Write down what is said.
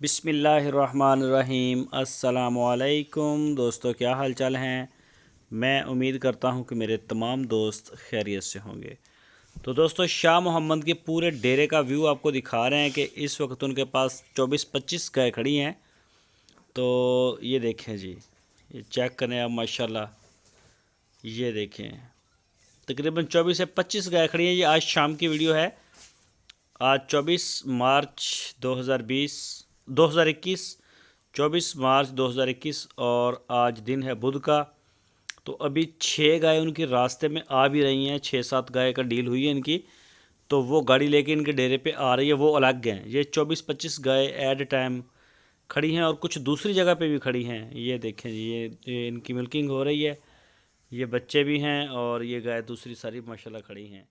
बिस्मिल्लाहिर्रहमानिर्रहीम अस्सलामुअलैकुम दोस्तों, क्या हाल चाल हैं। मैं उम्मीद करता हूं कि मेरे तमाम दोस्त खैरियत से होंगे। तो दोस्तों, शाह मोहम्मद के पूरे डेरे का व्यू आपको दिखा रहे हैं कि इस वक्त उनके पास 24-25 गाय खड़ी हैं। तो ये देखें जी, ये चेक करें आप माशाल्लाह। ये देखें, तकरीबन 24 से 25 गाय खड़ी हैं। ये आज शाम की वीडियो है। आज 24 मार्च 2021 24 मार्च 2021 और आज दिन है बुध का। तो अभी 6 गाय उनकी रास्ते में आ भी रही हैं। 6-7 गाय का डील हुई है इनकी, तो वो गाड़ी लेके इनके डेरे पे आ रही है, वो अलग हैं। ये 24-25 गाय एट टाइम खड़ी हैं और कुछ दूसरी जगह पे भी खड़ी हैं। ये देखें जी, ये इनकी मिल्किंग हो रही है। ये बच्चे भी हैं और ये गाय दूसरी सारी माशाल्लाह खड़ी हैं।